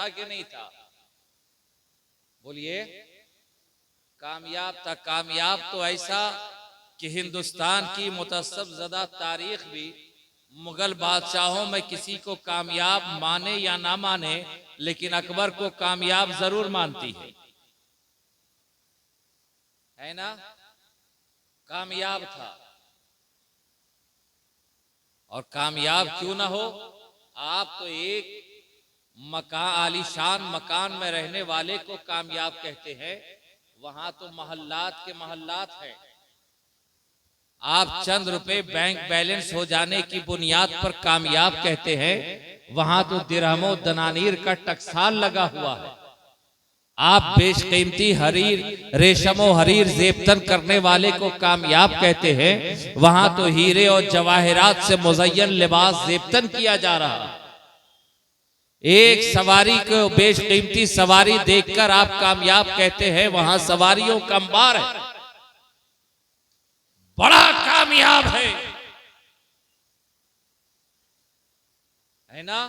था कि नहीं था? बोलिए। कामयाब था। कामयाब तो ऐसा कि हिंदुस्तान की मुतअस्सिब ज़दा तारीख भी मुगल बादशाहों में किसी को कामयाब माने या ना माने, लेकिन अकबर को कामयाब जरूर मानती है ना? कामयाब था। और कामयाब क्यों ना हो, आप तो एक मकान, आलीशान मकान में रहने वाले को कामयाब कहते हैं, वहां तो महल्लात के महल्लात हैं। आप चंद रुपए बैंक बैलेंस हो जाने की बुनियाद पर कामयाब कहते हैं, वहां तो दिरहमो दनानीर का टकसाल लगा हुआ है। आप बेशकीमती हरीर, रेशमो हरीर जेबतन करने वाले को कामयाब कहते हैं, वहां तो हीरे और जवाहरात से मुज़य्यन लिबास जेबतन किया जा रहा है। एक सवारी को बेशकीमती सवारी देखकर आप कामयाब कहते हैं, वहां सवारियों का अंबार है, बड़ा कामयाब है ना?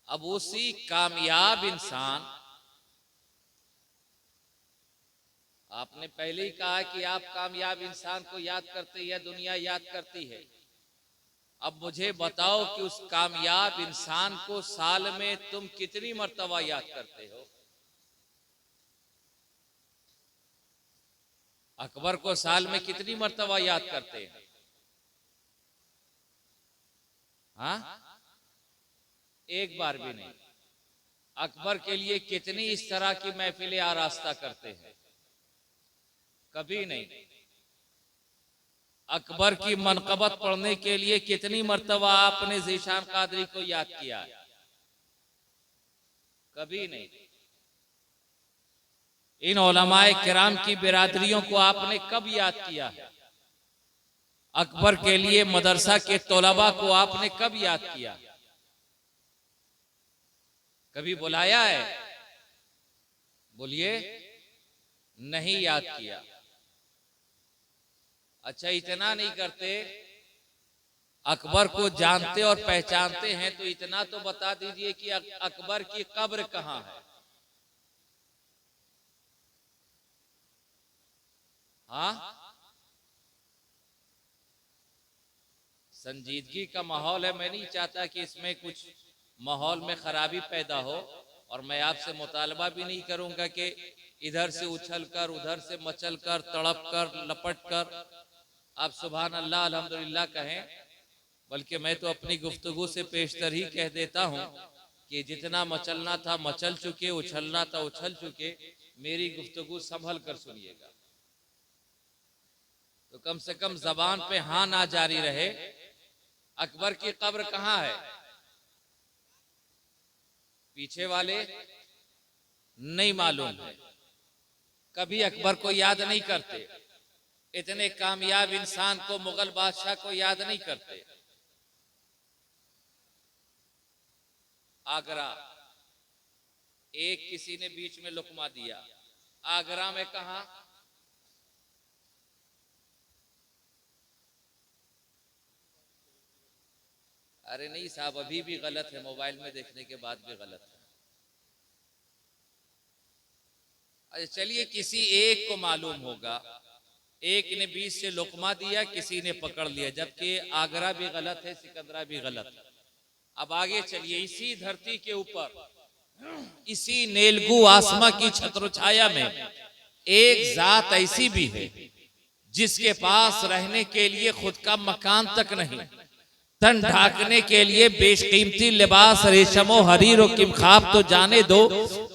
अब उसी कामयाब इंसान, आपने पहले ही कहा कि आप कामयाब इंसान को याद करते हैं, दुनिया याद करती है। अब मुझे बताओ कि उस कामयाब इंसान को साल में तुम कितनी मर्तबा याद करते हो? अकबर को साल में कितनी मर्तबा याद करते हैं? हाँ, एक बार भी नहीं। अकबर के लिए कितनी इस तरह की महफिलें आरास्ता करते हैं? कभी नहीं। अकबर की मनक़बत पढ़ने के लिए कितनी मर्तबा आपने ज़ीशान कादरी को याद किया है? कभी नहीं। इन उलमाए किराम की बिरादरियों को आपने कब याद किया है? अकबर के लिए मदरसा के तलबा को आपने कब याद किया? कभी बुलाया है? बोलिए। नहीं याद किया। अच्छा, इतना नहीं करते, अकबर को जानते और पहचानते हैं तो इतना तो बता दीजिए कि अकबर की कब्र कहां है? हाँ, संजीदगी का माहौल है। मैं नहीं चाहता कि इसमें कुछ माहौल में खराबी पैदा हो, और मैं आपसे मुतालबा भी नहीं करूंगा कि इधर से उछलकर, उधर से मचलकर, तड़प कर, लपट कर आप सुभान अल्लाह अल्हम्दुलिल्लाह कहें, बल्कि मैं तो अपनी गुफ्तगू से पेशतर ही कह देता हूं कि जितना मचलना था मचल चुके, उछलना था उछल चुके। मेरी गुफ्तगू संभल कर सुनिएगा, तो कम से कम जबान पे हाँ ना जारी रहे। अकबर की कब्र कहां है? पीछे वाले नहीं मालूम है, कभी अकबर को याद नहीं करते। इतने कामयाब इंसान को, मुगल बादशाह को याद नहीं करते। आगरा, एक किसी ने बीच में लुकमा दिया। आगरा में कहा? अरे नहीं साहब, अभी भी गलत है, मोबाइल में देखने के बाद भी गलत है। अच्छा चलिए, किसी एक को मालूम होगा, एक ने बीच से लुकमा दिया, किसी ने पकड़ लिया, जबकि आगरा भी गलत है, सिकंदरा भी गलत है। अब आगे चलिए, इसी धरती के ऊपर, इसी नेलगू आसमां की छत्र छाया में एक जात ऐसी भी है जिसके पास रहने के लिए खुद का मकान तक नहीं, तन ढाकने के लिए बेशकीमती लिबास रेशमो हरीर और किमखाब तो जाने दो,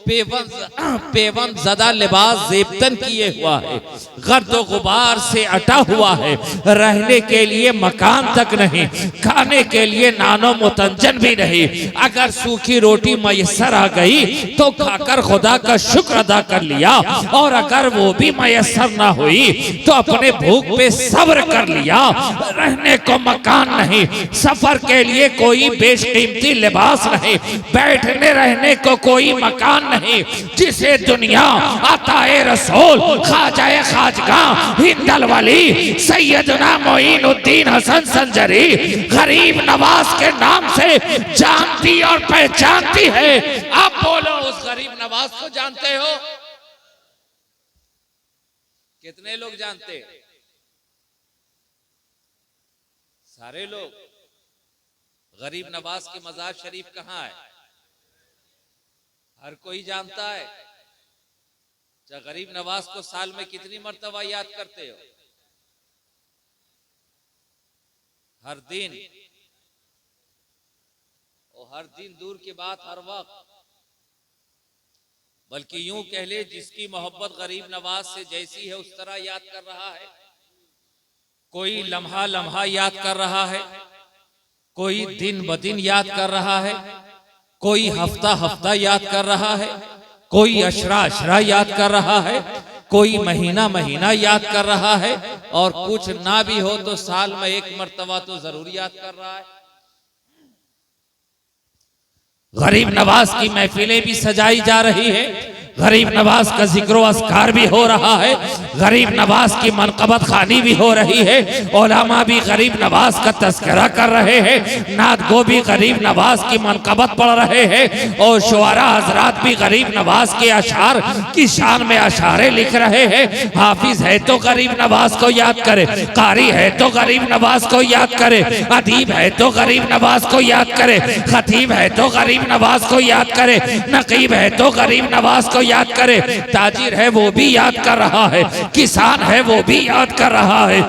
पेवन ज़दा लिबास जेबतन किए हुआ है, गर्द गुबार से अटा हुआ है, रहने के लिए मकान तक नहीं, खाने के लिए नानो मुतंजन भी नहीं। अगर सूखी रोटी मयसर आ गई तो खाकर खुदा का शुक्र अदा कर लिया, और अगर वो भी मयसर ना हुई तो अपने भूख पे सब्र कर लिया। रहने को मकान नहीं, सफर के लिए कोई बेशकीमती लिबास नहीं, बैठने रहने को कोई मकान नहीं, जिसे दुनिया अताए रसूल ख्वाजाए खाजगां हिंदल वली सैयदना मोइनुद्दीन हसन संजरी गरीब नवाज के नाम से जानती और पहचानती है। आप बोलो, उस गरीब नवाज को जानते हो? कितने लोग जानते हैं? सारे लोग। गरीब नवाज की मज़ार शरीफ कहाँ है? हर कोई जानता है। क्या गरीब नवाज को साल में कितनी मर्तबा याद करते हो? हर दिन। और हर दिन दूर की बात, हर वक्त। बल्कि यूं कह ले, जिसकी मोहब्बत गरीब नवाज से जैसी है उस तरह याद कर रहा है। कोई लम्हा लम्हा याद कर रहा है, कोई दिन ब दिन याद कर रहा है, कोई हफ्ता हफ्ता याद कर रहा है, कोई अशरा अशरा याद कर रहा है, कोई महीना महीना याद कर रहा है, और कुछ ना भी हो तो साल में एक मर्तबा तो जरूर याद कर रहा है। गरीब नवाज की महफिलें भी सजाई जा रही है, गरीब नवाज का जिक्र अस्कार भी हो रहा है, गरीब नवाज की मनकबत खानी भी हो रही है, उलमा भी गरीब नवाज का तस्करा कर रहे हैं, नात गो भी गरीब नवाज की मनकबत पढ़ रहे हैं, और शुआरा हजरात भी गरीब नवाज के अशार की शान में अशारे लिख रहे हैं। हाफिज है तो गरीब नवाज को याद करे, कारी है तो गरीब नवाज को याद करे, अदीब है तो गरीब नवाज को याद करे, खतीब है तो गरीब नवाज को याद करे, नकीब है तो गरीब नवाज को याद करे, ताजिर है वो भी याद कर रहा है, किसान है वो भी याद कर रहा है,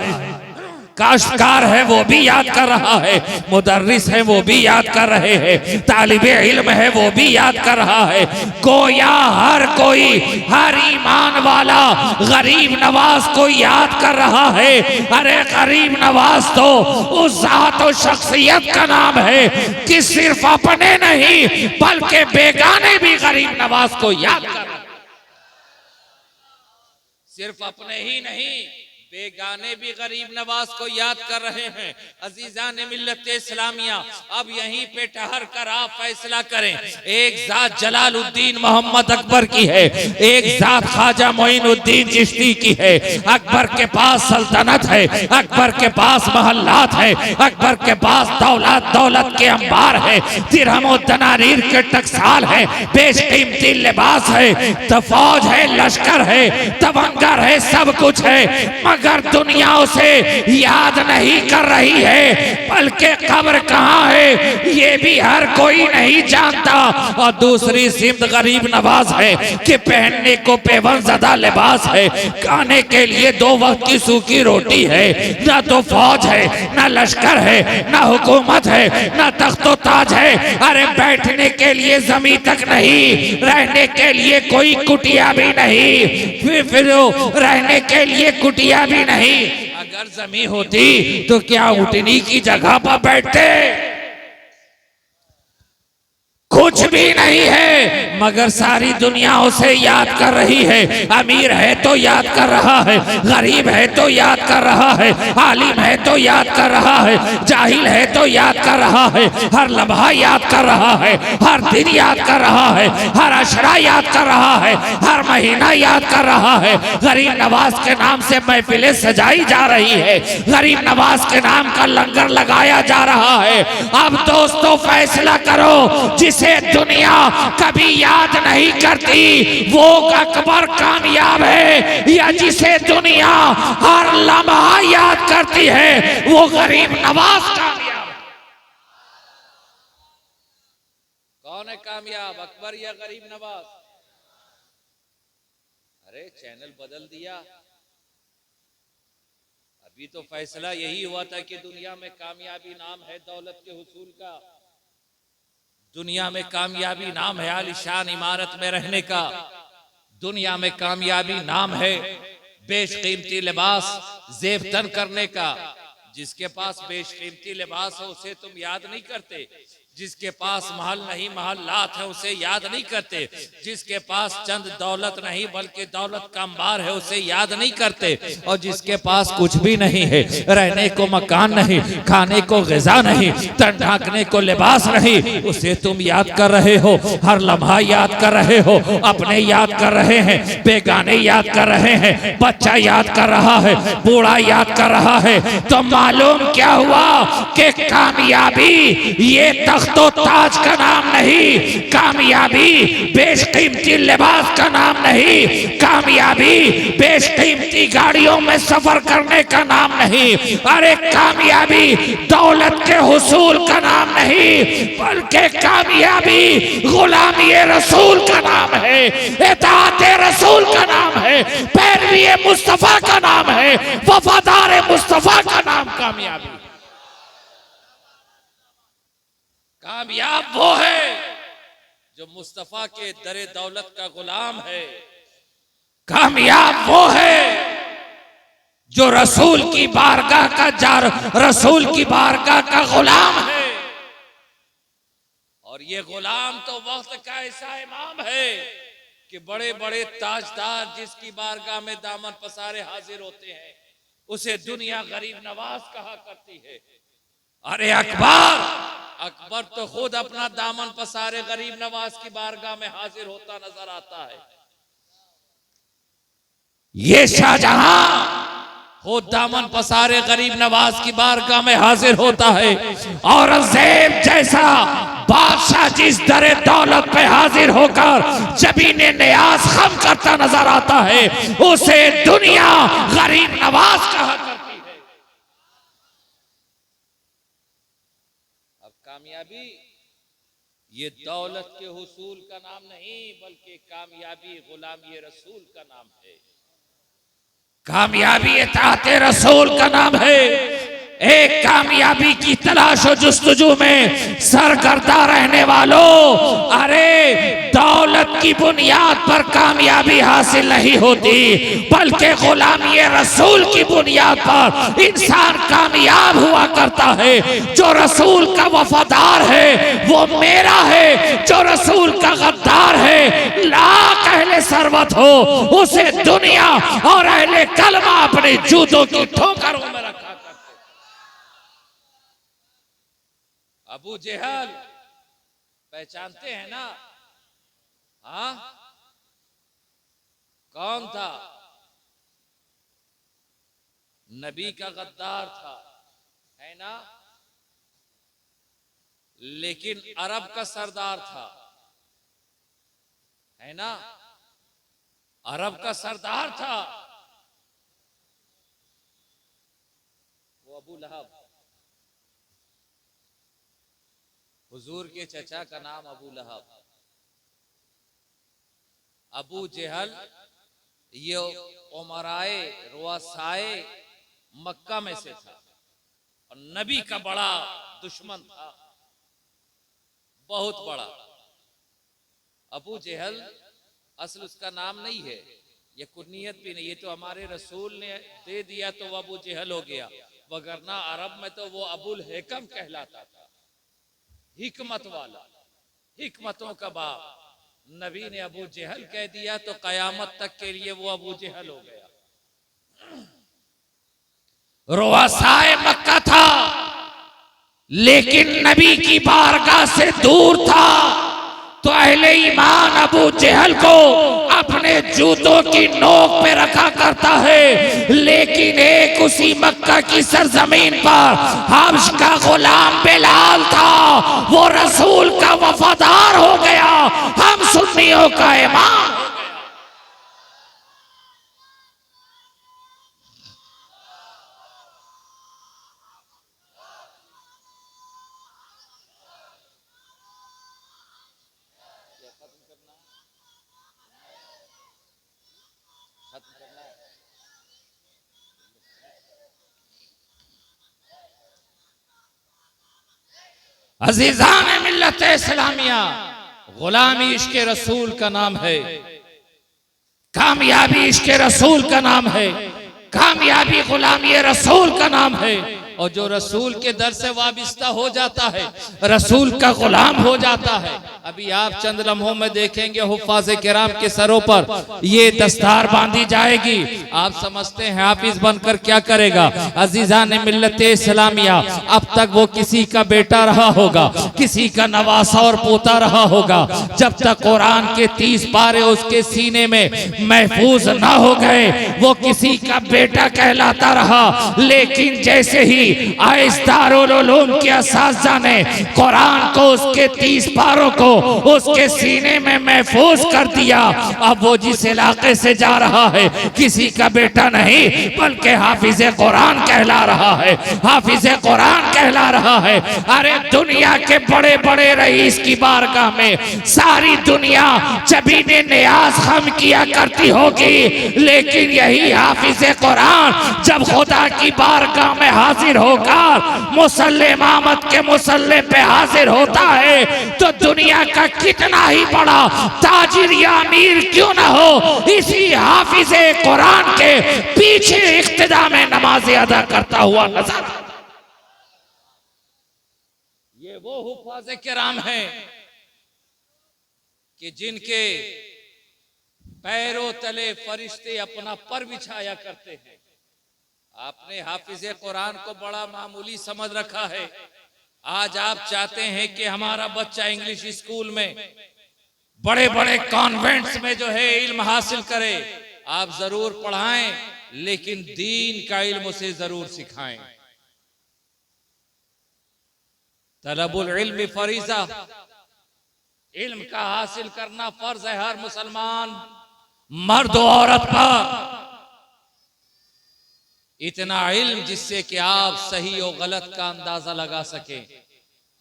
काश्तकार है वो भी याद कर रहा है, मुदर्रिस है वो भी याद कर रहे हैं, तालिबे इल्म है वो भी याद कर रहा है। गोया हर कोई, हर ईमान वाला गरीब नवाज को याद कर रहा है। अरे गरीब नवाज तो उस जात और शख्सियत का नाम है कि सिर्फ अपने नहीं बल्कि बेगाने भी गरीब नवाज को याद कर रहे हैं। सिर्फ अपने ही नहीं, बेगाने भी गरीब नवाज को याद कर रहे हैं। अजीजान मिल्लत इस्लामिया, अब यहीं पे ठहर कर आप फैसला करें। एक जात जलालुद्दीन मोहम्मद अकबर की है, एक जात ख्वाजा मोइनुद्दीन चिश्ती की है। अकबर के पास सल्तनत है, अकबर के पास महल्लात है, अकबर के पास दौलत दौलत के अंबार है, दिरहम और दनानीर के टकसाल है, बेशकीमती लिबास है, फौज है, लश्कर है, तवंगर है, सब कुछ है, मगर दुनिया उसे याद नहीं कर रही है, बल्कि कब्र कहाँ है ये भी हर कोई नहीं जानता। और दूसरी सिमत गरीब नवाज है कि पहनने को पेवंज़दा लिबास है, खाने के लिए 2 वक्त की सूखी रोटी है, ना तो फौज है, ना लश्कर है, ना हुकूमत है, ना तख्तो ताज है। अरे बैठने के लिए जमीन तक नहीं, रहने के लिए कोई कुटिया भी नहीं, फिर रहने के लिए कुटिया भी नहीं। अगर जमीन होती तो क्या उठनी की जगह पर बैठते? कुछ भी नहीं है, मगर सारी दुनिया उसे याद कर रही है। अमीर है तो याद कर रहा है, गरीब है तो याद कर रहा है, आलिम है तो याद कर रहा है, जाहिल है तो याद कर रहा है, हर लम्हा याद कर रहा है, हर दिन याद कर रहा है, हर अशरा याद कर रहा है, हर महीना याद कर रहा है। गरीब नवाज के नाम से महफिलें सजाई जा रही है, गरीब नवाज के नाम का लंगर लगाया जा रहा है। अब दोस्तों फैसला करो, जिसे दुनिया कभी याद नहीं करती वो अकबर कामयाब है, या जिसे दुनिया हर लम्हा याद करती है वो गरीब नवाज कामयाब है? कौन है कामयाब, अकबर या गरीब नवाज? अरे चैनल बदल दिया। अभी तो फैसला यही हुआ था कि दुनिया में कामयाबी नाम है दौलत के हुसूल का, दुनिया में कामयाबी नाम है आलिशान इमारत में रहने का, दुनिया में कामयाबी नाम है बेशकीमती लिबास जेबतन करने का। जिसके पास बेशकीमती लिबास हो उसे तुम याद नहीं करते, जिसके पास महल नहीं महल्लात है उसे याद नहीं करते, जिसके पास चंद दौलत नहीं बल्कि दौलत का अंबार है उसे याद नहीं करते, और जिसके पास कुछ भी नहीं है, रहने को मकान नहीं, खाने को ग़िज़ा नहीं, तन ढांकने को लिबास नहीं, उसे तुम याद कर रहे हो, हर लम्हा याद कर रहे हो, अपने याद कर रहे हैं, बेगाने याद कर रहे हैं, बच्चा याद कर रहा है, बूढ़ा याद कर रहा है। तो मालूम क्या हुआ कि कामयाबी ये तख्तो ताज का नाम नहीं, कामयाबी बेशकीमती लिबास का नाम नहीं, कामयाबी बेशकीमती गाड़ियों में सफर करने का नाम नहीं, अरे कामयाबी दौलत के हुसूल का नाम नहीं, बल्कि कामयाबी गुलामी रसूल का नाम है, इताअत रसूल का नाम है, पैरवी मुस्तफा का नाम है, वफादार मुस्तफा का नाम कामयाबी। कामयाब वो है जो मुस्तफा के दरे दौलत का गुलाम है, कामयाब वो है जो रसूल की बारगाह का जार, रसूल की बारगाह का गुलाम है। और ये गुलाम तो वक्त का ऐसा इमाम है कि बड़े बड़े ताजदार जिसकी बारगाह में दामन पसारे हाजिर होते हैं उसे दुनिया गरीब नवाज कहा करती है। अरे अकबर तो खुद अपना दामन पसारे गरीब नवाज की बारगाह में हाजिर होता नजर आता है। ये शाहजहां खुद दामन पसारे गरीब नवाज की बारगाह में हाजिर होता है। औरंगजेब जैसा बादशाह जिस दरे दौलत पे हाजिर होकर जबीने नियाज खम करता नजर आता है उसे दुनिया गरीब नवाज कहा करती है। अब कामयाबी ये दौलत के हुसूल का नाम नहीं बल्कि कामयाबी गुलामी रसूल का नाम है, कामयाबी इताअत रसूल का नाम है। एक कामयाबी की तलाश और जुस्तजू में सरगर्दा रहने वालों, अरे दौलत की बुनियाद पर कामयाबी हासिल नहीं होती बल्कि गुलामी रसूल की बुनियाद पर इंसान कामयाब हुआ करता है। जो रसूल का वफादार है वो मेरा है, जो रसूल का गद्दार है लाख अहले सरवत हो उसे दुनिया और अहले कलमा अपने जूतों की ठोकरों में रखा। अबू जेहल पहचानते हैं ना? हाँ, कौन था? नबी का गद्दार था, है ना? लेकिन अरब का सरदार था, है ना? अरब का सरदार था वो अबू लहब। हुजूर के चचा का नाम अबू लहब। अबू जेहल ये उमराए रुआसाए मक्का में से था और नबी का बड़ा दुश्मन था, बहुत बड़ा। अबू जेहल असल उसका नाम नहीं है, ये कुनियत भी नहीं, ये तो हमारे रसूल ने दे दिया तो वो अबू जेहल हो गया, वगरना अरब में तो वो अबुल हिकम कहलाता था, हिकमत वाला, हिकमतों का बाप। नबी ने अबू जेहल कह दिया तो कयामत तक के लिए वो अबू जेहल हो गया। रुआसाए मक्का था लेकिन नबी की बारगाह से दूर था, तो अहले ईमान अबू जेहल को अपने जूतों की नोक पे रखा करता है। लेकिन एक उसी मक्का की सरजमीन पर हब्श का गुलाम बिलाल था, वो रसूल का वफादार हो गया, हम सुन्नियों का इमाम। अजीजान मिल्लत इस्लामिया, गुलामी इश्क रसूल का नाम है, कामयाबी इश्क रसूल का नाम है, कामयाबी गुलामी रसूल का नाम है। और जो रसूल के दर से वाबिस्ता हो जाता है, रसूल का गुलाम हो जाता है। अभी आप चंद लम्हों में देखेंगे हुफ्फाज़ किराम के सरों पर ये दस्तार बांधी जाएगी। आप समझते हैं हाफिज बनकर क्या करेगा? अजीजा ने मिल्लत इस्लामिया, अब तक वो किसी का बेटा रहा होगा, किसी का नवासा और पोता रहा होगा। जब तक कुरान के 30 पारे उसके सीने में महफूज ना हो गए, वो किसी का बेटा कहलाता रहा। लेकिन जैसे ही आइस दारुल उलूम के असातिज़ा ने कुरान को, उसके 30 पारों को उसके सीने में महफूज कर दिया, अब वो जिस इलाके से जा रहा है किसी का बेटा नहीं बल्कि हाफिज़े कुरान कहला रहा है, हाफिज़े कुरान कहला रहा है। अरे दुनिया के बड़े बड़े रईस की बारगाह में सारी दुनिया जबीने नियाज हम किया करती होगी, लेकिन यही हाफिज़े कुरान जब खुदा की बारगाह में हाजिर होकर मुसल्ले इमामत के मुसल्ले पे हाजिर होता है तो दुनिया का कितना ही बड़ा ताजिर या अमीर क्यों ना हो, इसी हाफिज़े कुरान के पीछे इक्तिदा में नमाज़ें अदा करता हुआ नजर। ये वो हुफ्फाज़े किराम हैं कि जिनके पैरों तले फरिश्ते अपना पर बिछाया करते हैं। आपने हाफिज़े कुरान को बड़ा मामूली समझ रखा है। आज आप चाहते हैं कि हमारा बच्चा इंग्लिश स्कूल में, बड़े बड़े कॉन्वेंट्स में जो है इल्म हासिल करे। आप जरूर पढ़ाएं, लेकिन दीन का इल्म उसे जरूर सिखाएं। तलबुल इल्म फरीज़ा, इल्म का हासिल करना फर्ज है हर मुसलमान मर्द और औरत पर। इतना इल्म जिससे कि आप सही और गलत का अंदाजा लगा सके,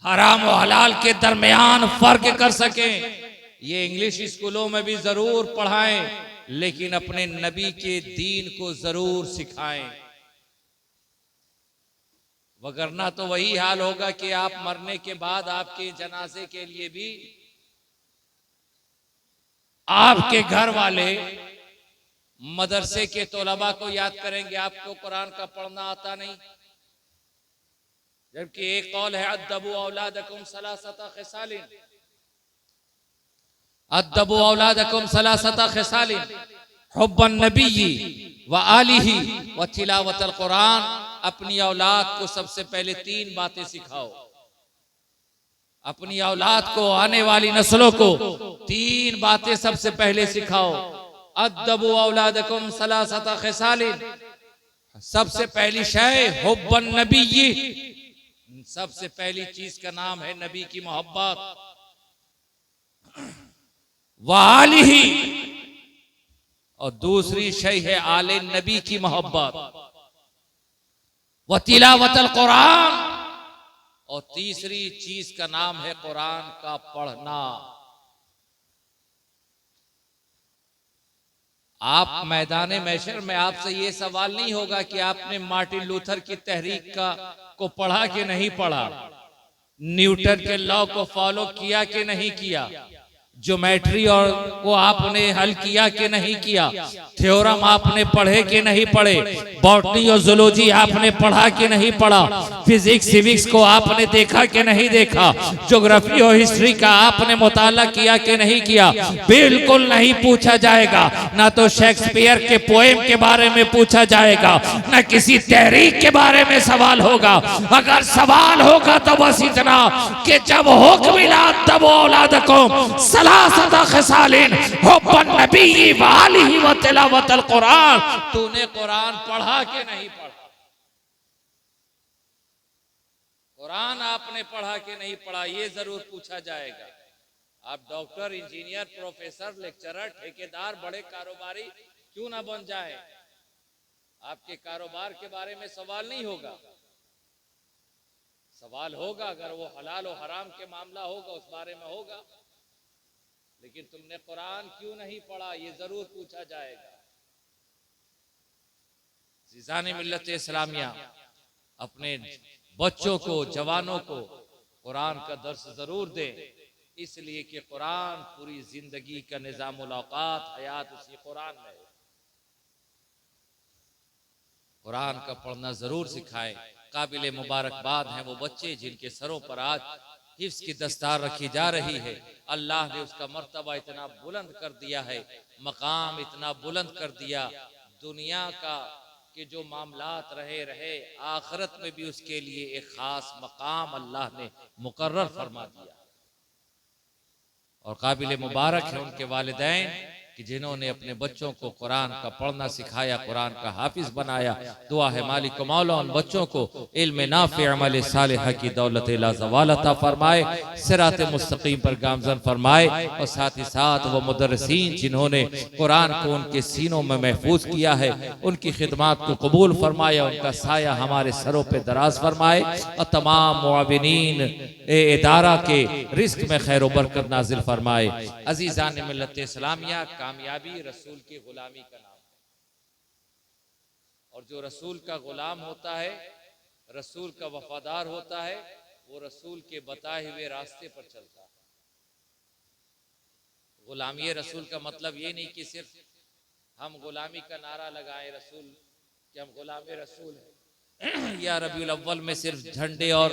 हराम और हलाल के दरमियान फर्क कर सके। ये इंग्लिश स्कूलों में भी जरूर पढ़ाएं, लेकिन अपने नबी के दीन को जरूर सिखाएं, वगरना तो वही हाल होगा कि आप मरने के बाद आपके जनाजे के लिए भी आपके घर वाले मदरसे के तोलबा को याद करेंगे, आपको कुरान का पढ़ना आता नहीं। जबकि एक कौल है अद्दबू औलादकुम सलासता खिसालिन, अद्दबू औलादकुम सलासता खिसालिन, हुब्बन नबी व आलिही व तिलावतल कुरान। अपनी औलाद को सबसे पहले 3 बातें सिखाओ, अपनी औलाद को, आने वाली नस्लों को 3 बातें सबसे पहले सिखाओ। अद्दबू औलादकुम सलासता खिसालिन, सबसे पहली शय हुब्बन नबी, सबसे पहली चीज का नाम है नबी की मोहब्बत। वालिही, और दूसरी शय है आले नबी की मोहब्बत। व तिलावतल कुरान, और तीसरी चीज का नाम है कुरान का पढ़ना। आप मैदान महशर में आपसे ये सवाल नहीं होगा कि आपने मार्टिन लूथर की तहरीक को पढ़ा कि नहीं पढ़ा, न्यूटन के लॉ को फॉलो किया कि नहीं किया, ज्योमेट्री और को आपने हल किया कि नहीं किया, थ्योरम आपने पढ़े कि नहीं पढ़े, बॉटनी और जूलॉजी आपने पढ़ा कि नहीं पढ़ा, फिजिक्स सिविक्स को आपने देखा कि नहीं देखा, ज्योग्राफी और हिस्ट्री का आपने मुताला किया कि नहीं किया। बिल्कुल नहीं पूछा जाएगा। ना तो शेक्सपियर के पोएम के बारे में पूछा जाएगा, न किसी तहरीक के बारे में सवाल होगा। अगर सवाल होगा तो बस इतना कि जब हुक्म मिला तब औलादकुम सलासता खिसालिन हुब्बन नबी व आलिही व तिलावतल कुरान, तूने कुरान पढ़ा कि नहीं पढ़ा? कुरान आपने पढ़ा कि नहीं पढ़ा, ये जरूर पूछा जाएगा। आप डॉक्टर, इंजीनियर, प्रोफेसर, लेक्चरर, ठेकेदार, बड़े कारोबारी क्यों ना बन जाए, आपके कारोबार के बारे में सवाल नहीं होगा। सवाल होगा अगर वो हलाल और हराम के मामला होगा, उस बारे में होगा। लेकिन तुमने कुरान क्यों नहीं पढ़ा, ये जरूर पूछा जाएगा। ज़िज़ाने मिल्लत इस्लामिया अपने बच्चों को, जवानों को कुरान का दर्स जरूर दे, इसलिए कि कुरान पूरी जिंदगी का निज़ामुल औक़ात, हयात उसी कुरान में। कुरान का पढ़ना जरूर सिखाए। काबिल मुबारकबाद हैं वो बच्चे जिनके सरों पर आज हिफ्स की दस्तार रखी जा रही है। अल्लाह ने उसका मर्तबा इतना बुलंद कर दिया है, मकाम इतना बुलंद कर दिया, दुनिया का कि जो मामलात रहे आखिरत में भी उसके लिए एक खास मकाम अल्लाह ने मुकर्रर फरमा दिया। और काबिल मुबारक है उनके वालिदैन कि जिन्होंने अपने बच्चों को कुरान का पढ़ना सिखाया, कुरान का हाफिज बनाया। दुआ है मालिक मौला उन बच्चों को इल्म नाफ़े अमल सालिह की दौलत ला ज़वाल अता फरमाए, सिरात मुस्तकीम पर गामज़न फरमाए। और साथ ही साथ वो मुदर्रिसीन जिन्होंने कुरान को उनके सीनों में महफूज किया है, उनकी खिदमत को कबूल फरमाए, उनका साया हमारे सरों पर दराज फरमाए। और तमाम मुआविनीन इदारा के रिस्क में खैर बरकत नाजिल फरमाए। अजीज़ान मिल्लत इस्लामिया, कामयाबी रसूल की गुलामी का नाम है। और जो रसूल का गुलाम होता है, रसूल का वफादार होता है, वो रसूल के बताए हुए रास्ते पर चलता है। गुलामी रसूल का मतलब ये नहीं कि सिर्फ हम गुलामी का नारा लगाएं रसूल कि हम गुलाम रसूल हैं, या रबीउल अव्वल में सिर्फ झंडे और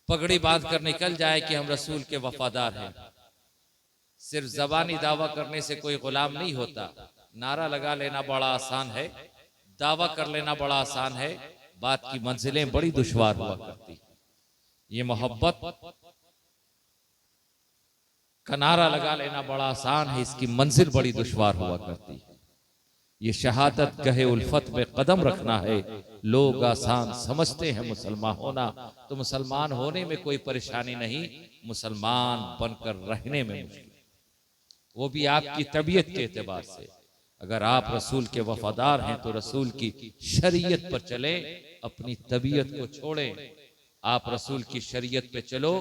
पगड़ी बांध कर निकल जाए कि हम रसूल के वफादार हैं। सिर्फ जबानी दावा करने से कोई गुलाम नहीं होता। नारा लगा लेना बड़ा आसान है, दावा कर लेना बड़ा आसान है, बात की मंजिलें बड़ी दुश्वार हुआ करती। ये मोहब्बत का नारा लगा लेना बड़ा आसान है, इसकी मंजिल बड़ी दुश्वार हुआ करती है। ये शहादत गहे उल्फत में कदम रखना है। लोग आसान समझते हैं मुसलमान होना, तो मुसलमान होने में कोई परेशानी नहीं, मुसलमान बनकर रहने में मुश्किल, वो भी आपकी तबीयत के एतबार से। अगर आप रसूल के वफादार हैं तो रसूल की शरीयत पर चले, अपनी तबीयत को छोड़ें। आप रसूल की शरीयत पे चलो,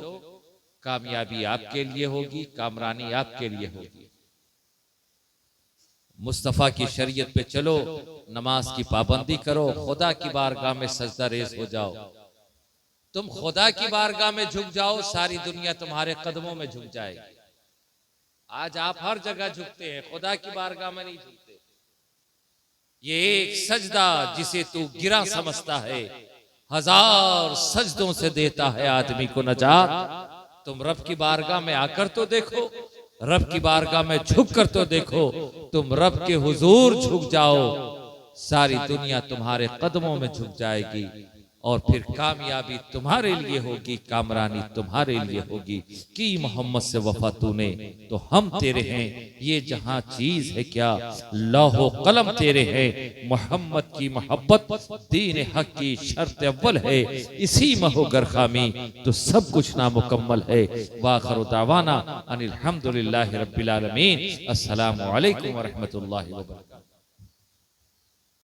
कामयाबी आपके लिए होगी, कामरानी आपके लिए होगी। मुस्तफ़ा की शरीयत पे चलो, नमाज की पाबंदी करो, खुदा की बारगाह में सजदा रेज़ हो जाओ। तुम खुदा की बारगाह में झुक जाओ, सारी दुनिया तुम्हारे कदमों में झुक जाएगी। आज आप हर जगह झुकते हैं, खुदा की बारगाह में नहीं झुकते। ये एक सजदा जिसे तू गिरा समझता है, हजार सजदों से देता है आदमी को नजात। तुम रब की बारगाह में आकर तो देखो, रब की बारगाह में झुक कर तो देखो। तुम रब के हुजूर झुक जाओ, सारी दुनिया तुम्हारे कदमों में झुक जाएगी। और फिर कामयाबी तुम्हारे लिए होगी, कामरानी तुम्हारे लिए होगी। कि मोहम्मद से वफा तूने तो हम तेरे हैं, ये जहां चीज है क्या लौहो कलम तेरे हैं। मोहम्मद की मोहब्बत दीन हक की शर्त अव्वल है, इसी में हो गर खामी तो सब कुछ नामुकम्मल है। वाखिर दावाना अनिल हम्दुलिल्लाहि रब्बिल आलमीन। अस्सलामु अलैकुम व रहमतुल्लाहि व बरकातहू।